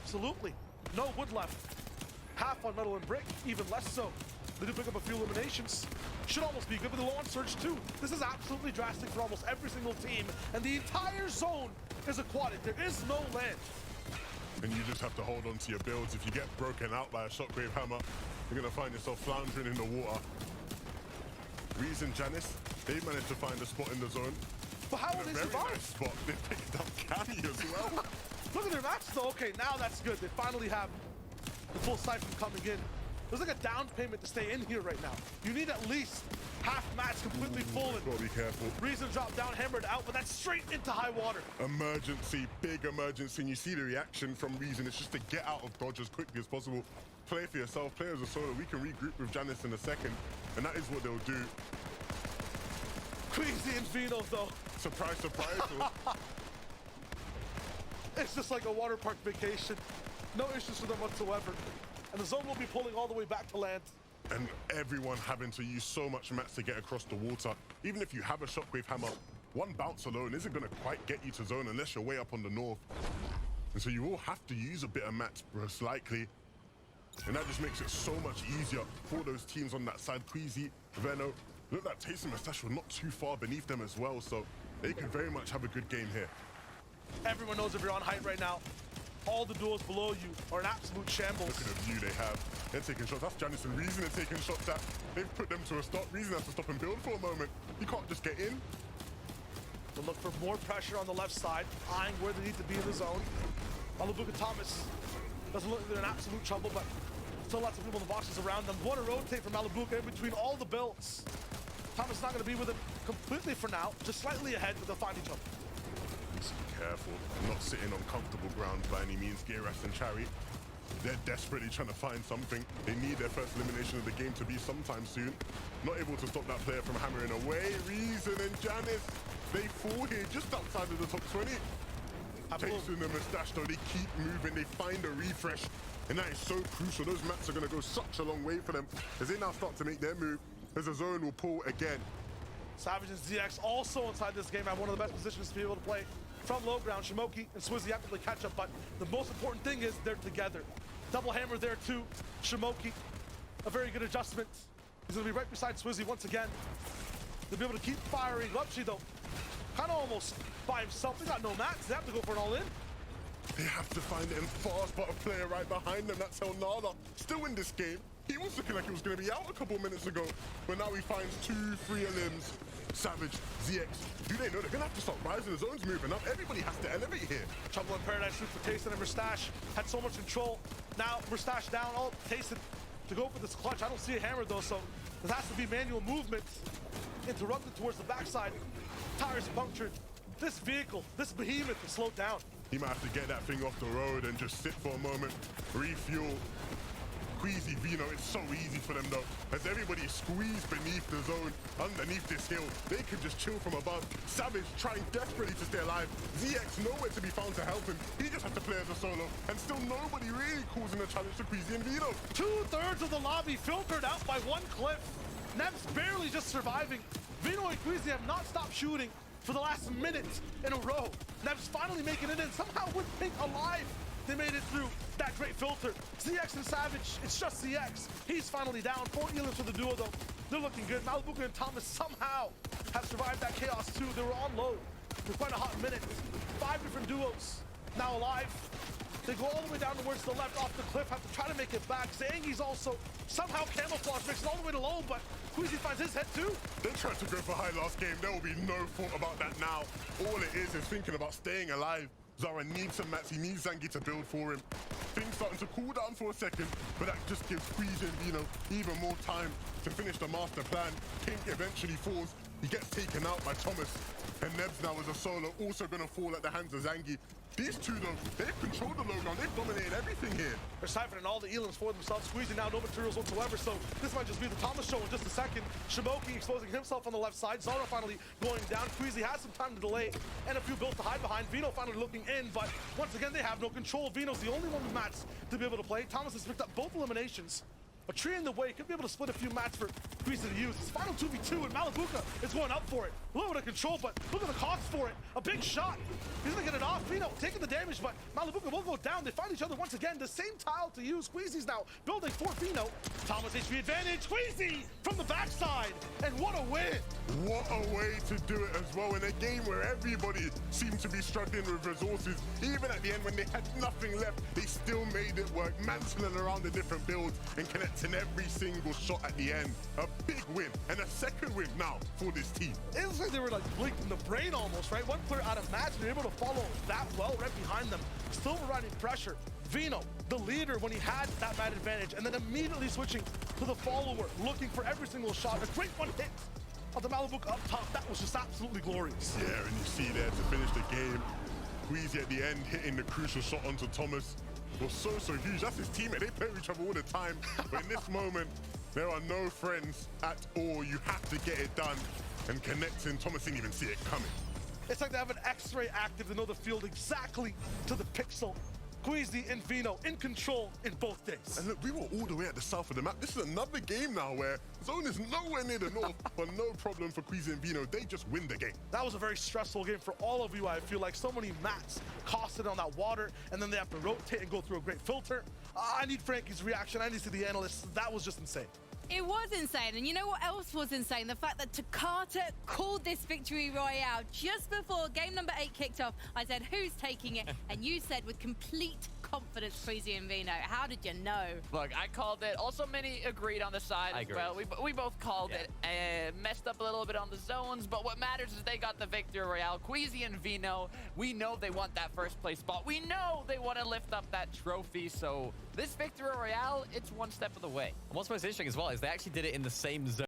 Absolutely. No wood left. Half on metal and brick, even less so. They do pick up a few eliminations. Should almost be good with the launch surge too. This is absolutely drastic for almost every single team, and the entire zone is aquatic. There is no land. And you just have to hold on to your builds. If you get broken out by a shockwave hammer, you're gonna find yourself floundering in the water. Reese and Janice, they managed to find a spot in the zone. But how will they survive? Nice spot. They picked up Canny as well. Look at their match though. Okay, now that's good. They finally have the full siphon coming in. There's like a down payment to stay in here right now. You need at least half match completely full. Gotta be careful. Reason drop down, hammered out, but that's straight into high water. Emergency, big emergency, and you see the reaction from Reason. It's just to get out of dodge as quickly as possible. Play for yourself, play as a solo. We can regroup with Janice in a second, and that is what they'll do. Queasy and Vino though. Surprise, surprise. It's just like a water park vacation. No issues for them whatsoever. And the zone will be pulling all the way back to land. And everyone having to use so much mats to get across the water. Even if you have a shockwave hammer, one bounce alone isn't going to quite get you to zone unless you're way up on the north. And so you will have to use a bit of mats, most likely. And that just makes it so much easier for those teams on that side. Queasy, Veno, look like Taste and Mustache were not too far beneath them as well. So they could very much have a good game here. Everyone knows if you're on height right now, all the duos below you are an absolute shambles. Look at the view they have. They're taking shots. That's Janice and Reason are taking shots at. They've put them to a stop. Reason has to stop and build for a moment. You can't just get in. They'll look for more pressure on the left side, eyeing where they need to be in the zone. Malabuka Thomas doesn't look like they're in absolute trouble, but still lots of people in the boxes around them. Want to rotate from Malabuka in between all the builds. Thomas not going to be with him completely for now, just slightly ahead, but they'll find each other. Careful, not sitting on comfortable ground by any means. Geras and Chari, they're desperately trying to find something. They need their first elimination of the game to be sometime soon. Not able to stop that player from hammering away. Reason and Janice, they fall here just outside of the top 20. Chasing the Mustache though, they keep moving, they find a refresh, and that is so crucial. Those mats are going to go such a long way for them as they now start to make their move, as the zone will pull again. Savage and ZX also inside this game have one of the best positions to be able to play from low ground. Shimoki and Swizzy have to play catch up, but the most important thing is they're together. Double hammer there too. Shimoki, a very good adjustment. He's gonna be right beside Swizzy once again. They'll be able to keep firing. Lupchi though, kind of almost by himself. They got no mats. They have to go for an all-in. They have to find it in fast, but a player right behind them. That's El Nada, still in this game. He was looking like he was going to be out a couple of minutes ago, but now he finds 2-3 elims. Savage, ZX, do they know they're going to have to start rising? The zone's moving up. Everybody has to elevate here. Trouble in Paradise shoot for Tayson and Mustache. Had so much control. Now Mustache down. Oh, Tayson to go for this clutch. I don't see a hammer though, so there has to be manual movement. Interrupted towards the backside. Tires punctured. This vehicle, this behemoth is slowed down. He might have to get that thing off the road and just sit for a moment, refuel. Queasy, Vino, it's so easy for them though, as everybody is squeezed beneath the zone, underneath this hill. They can just chill from above. Savage trying desperately to stay alive. ZX nowhere to be found to help him. He just has to play as a solo, and still nobody really causing a challenge to Queasy and Vino. 2/3 of the lobby filtered out by one cliff. Neb's barely just surviving. Vino and Queasy have not stopped shooting for the last minute in a row. Neb's finally making it in, somehow with Pink alive. They made it through that great filter. ZX and Savage, it's just ZX. He's finally down. 4 elims for the duo though. They're looking good. Malabuka and Thomas somehow have survived that chaos too. They were on low for quite a hot minute. 5 different duos now alive. They go all the way down towards the left off the cliff, have to try to make it back. Zangi's also somehow camouflage, makes it all the way to low, but Queasy finds his head too. They tried to go for high last game. There will be no thought about that now. All it is thinking about staying alive. Zara needs some mats, he needs Zangi to build for him. Things starting to cool down for a second, but that just gives Queasy and Vino even more time to finish the master plan. Pink eventually falls, he gets taken out by Thomas, and Nebs now as a solo also gonna fall at the hands of Zangi. These two though, they've controlled the low ground, they've dominated everything here. They're siphoning all the elims for themselves, squeezing now no materials whatsoever, so this might just be the Thomas show in just a second. Shimoki exposing himself on the left side, Zara finally going down. Queasy has some time to delay and a few builds to hide behind. Vino finally looking in, but once again they have no control. Vino's the only one with mats to be able to play. Thomas has picked up both eliminations. A tree in the way could be able to split a few mats for Queasy to use. It's final 2v2, and Malabuka is going up for it. A little bit of control, but look at the cost for it. A big shot. He's gonna get it off. Fino taking the damage, but Malabuka will go down. They find each other once again. The same tile to use. Queasy's now building for Fino. Thomas HP advantage. Queasy from the backside, and what a win. What a way to do it as well in a game where everybody seemed to be struggling with resources. Even at the end when they had nothing left, they still made it work, mantling around the different builds and connecting every single shot at the end. A big win and a second win now for this team. It looks like they were like blinking the brain almost, right? One player out of match, they're able to follow that well right behind them. Still providing pressure. Vino, the leader when he had that man advantage, and then immediately switching to the follower, looking for every single shot. A great one hit of the Malabuka up top. That was just absolutely glorious. Yeah, and you see there to finish the game, Queasy at the end hitting the crucial shot onto Thomas was so huge. That's his teammate. They play with each other all the time. But in this moment, there are no friends at all. You have to get it done. And connecting, Thomas didn't even see it coming. It's like they have an X-ray active to know the field exactly to the pixel. Queasy and Vino in control in both days. And look, we were all the way at the south of the map. This is another game now where Zone is nowhere near the north, but no problem for Queasy and Vino. They just win the game. That was a very stressful game for all of you. I feel like so many mats costed on that water, and then they have to rotate and go through a great filter. I need Frankie's reaction. I need to see the analysts. That was just insane. It was insane, and you know what else was insane? The fact that Takata called this victory royale just before game number 8 kicked off. I said, who's taking it? And you said with complete confidence, Queasy and Vino. How did you know? Look, I called it. Also, many agreed on the side as well. We both called it. Messed up a little bit on the zones, but what matters is they got the victory royale. Queasy and Vino, we know they want that first place spot. We know they want to lift up that trophy, so this victory royale, it's one step of the way. And what's most interesting as well is they actually did it in the same zone.